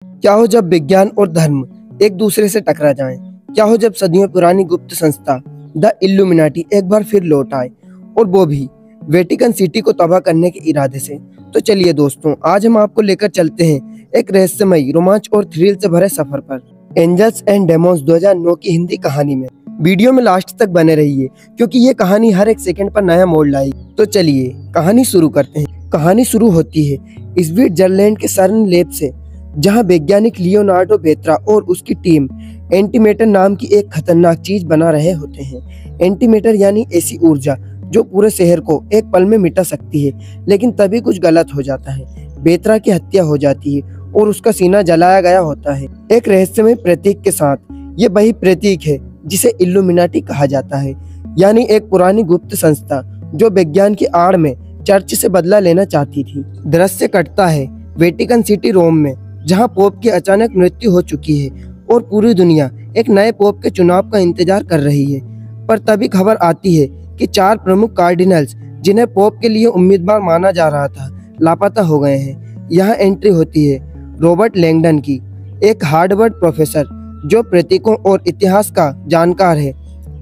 क्या हो जब विज्ञान और धर्म एक दूसरे से टकरा जाएं? क्या हो जब सदियों पुरानी गुप्त संस्था द इल्यूमिनाटी एक बार फिर लौट आए, और वो भी वेटिकन सिटी को तबाह करने के इरादे से। तो चलिए दोस्तों, आज हम आपको लेकर चलते हैं एक रहस्यमयी, रोमांच और थ्रिल से भरे सफर पर, एंजल्स एंड डेमोन्स 2009 की हिंदी कहानी में। वीडियो में लास्ट तक बने रहिए, क्योंकि ये कहानी हर एक सेकंड पर नया मोड़ लाएगी। तो चलिए कहानी शुरू करते हैं। कहानी शुरू होती है स्विट्जरलैंड के सर्न लेब से, जहां वैज्ञानिक लियोनार्डो बेत्रा और उसकी टीम एंटीमेटर नाम की एक खतरनाक चीज बना रहे होते हैं। एंटीमेटर यानी ऐसी ऊर्जा जो पूरे शहर को एक पल में मिटा सकती है। लेकिन तभी कुछ गलत हो जाता है। बेत्रा की हत्या हो जाती है और उसका सीना जलाया गया होता है, एक रहस्यमय प्रतीक के साथ। ये वही प्रतीक है जिसे इल्यूमिनाटी कहा जाता है, यानी एक पुरानी गुप्त संस्था जो विज्ञान की आड़ में चर्च से बदला लेना चाहती थी। दृश्य कटता है वेटिकन सिटी रोम में, जहां पोप की अचानक मृत्यु हो चुकी है और पूरी दुनिया एक नए पोप के चुनाव का इंतजार कर रही है। पर तभी खबर आती है कि 4 प्रमुख कार्डिनल्स, जिन्हें पोप के लिए उम्मीदवार माना जा रहा था, लापता हो गए हैं। यहाँ एंट्री होती है रॉबर्ट लैंगडन की, एक हार्वर्ड प्रोफेसर जो प्रतीकों और इतिहास का जानकार है।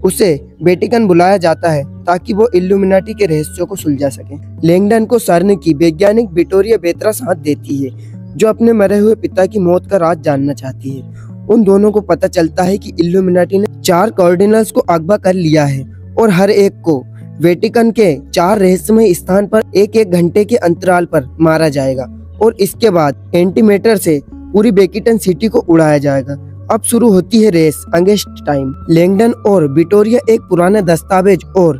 उसे वेटिकन बुलाया जाता है ताकि वो इल्यूमिनाटी के रहस्यों को सुलझा सके। लैंगडन को सर्न की वैज्ञानिक विक्टोरिया बेत्रा साथ देती है, जो अपने मरे हुए पिता की मौत का राज जानना चाहती है। उन दोनों को पता चलता है कि इल्यूमिनाटी ने 4 कार्डिनल्स को अगवा कर लिया है और हर एक को वेटिकन के 4 रहस्यमय स्थान पर एक घंटे के अंतराल पर मारा जाएगा, और इसके बाद एंटीमेटर से पूरी वेटिकन सिटी को उड़ाया जाएगा। अब शुरू होती है रेस अगेंस्ट टाइम। लैंगडन और विक्टोरिया एक पुराने दस्तावेज और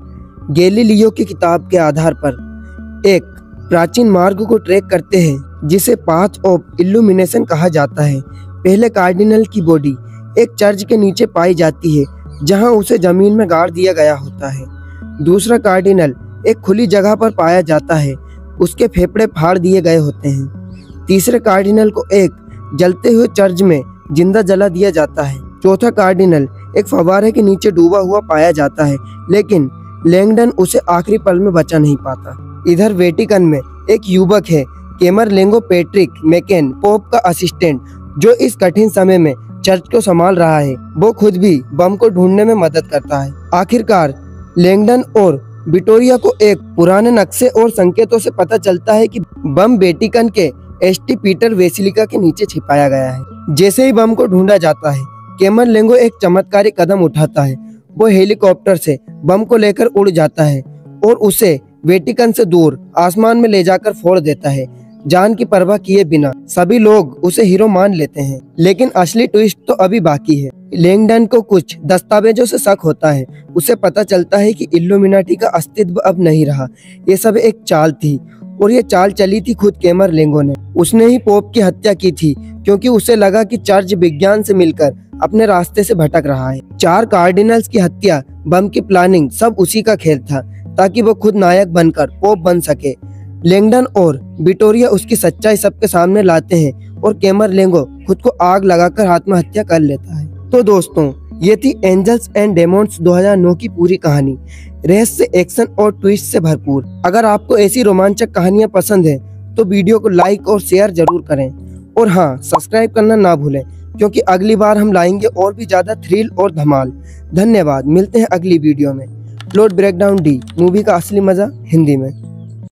गैलीलियो की किताब के आधार पर एक प्राचीन मार्ग को ट्रैक करते हैं, जिसे पाथ ऑफ इल्यूमिनेशन कहा जाता है। पहले कार्डिनल की बॉडी एक चर्च के नीचे पाई जाती है, जहां उसे जमीन में गाड़ दिया गया होता है। दूसरा कार्डिनल एक खुली जगह पर पाया जाता है, उसके फेफड़े फाड़ दिए गए होते हैं। तीसरे कार्डिनल को एक जलते हुए चर्च में जिंदा जला दिया जाता है। चौथा कार्डिनल एक फव्वारे के नीचे डूबा हुआ पाया जाता है, लेकिन लैंगडन उसे आखिरी पल में बचा नहीं पाता। इधर वेटिकन में एक युवक है, कैमरलेंगो पैट्रिक मैकेन, पोप का असिस्टेंट, जो इस कठिन समय में चर्च को संभाल रहा है। वो खुद भी बम को ढूंढने में मदद करता है। आखिरकार लैंगडन और विक्टोरिया को एक पुराने नक्शे और संकेतों से पता चलता है कि बम वेटिकन के एसटी पीटर बेसिलिका के नीचे छिपाया गया है। जैसे ही बम को ढूंढा जाता है, कैमरलेंगो एक चमत्कारी कदम उठाता है। वो हेलीकॉप्टर से बम को लेकर उड़ जाता है और उसे वेटिकन से दूर आसमान में ले जाकर फोड़ देता है, जान की परवाह किए बिना। सभी लोग उसे हीरो मान लेते हैं, लेकिन असली ट्विस्ट तो अभी बाकी है। लैंगडन को कुछ दस्तावेजों से शक होता है। उसे पता चलता है कि इल्यूमिनाटी का अस्तित्व अब नहीं रहा। ये सब एक चाल थी, और ये चाल चली थी खुद कैमरलेंगो ने। उसने ही पोप की हत्या की थी, क्योंकि उसे लगा कि चर्च विज्ञान से मिलकर अपने रास्ते से भटक रहा है। 4 कार्डिनल्स की हत्या, बम की प्लानिंग, सब उसी का खेल था, ताकि वो खुद नायक बनकर पोप बन सके। लैंगडन और विक्टोरिया उसकी सच्चाई सबके सामने लाते हैं, और कैमरलेंगो खुद को आग लगाकर आत्महत्या कर लेता है। तो दोस्तों, ये थी एंजल्स एंड डेमोन्स 2009 की पूरी कहानी, रहस्य, एक्शन और ट्विस्ट से भरपूर। अगर आपको ऐसी रोमांचक कहानियां पसंद है तो वीडियो को लाइक और शेयर जरूर करें, और हाँ, सब्सक्राइब करना ना भूलें, क्योंकि अगली बार हम लाएंगे और भी ज्यादा थ्रिल और धमाल। धन्यवाद, मिलते हैं अगली वीडियो में। प्लॉट ब्रेकडाउन डी, मूवी का असली मजा हिंदी में।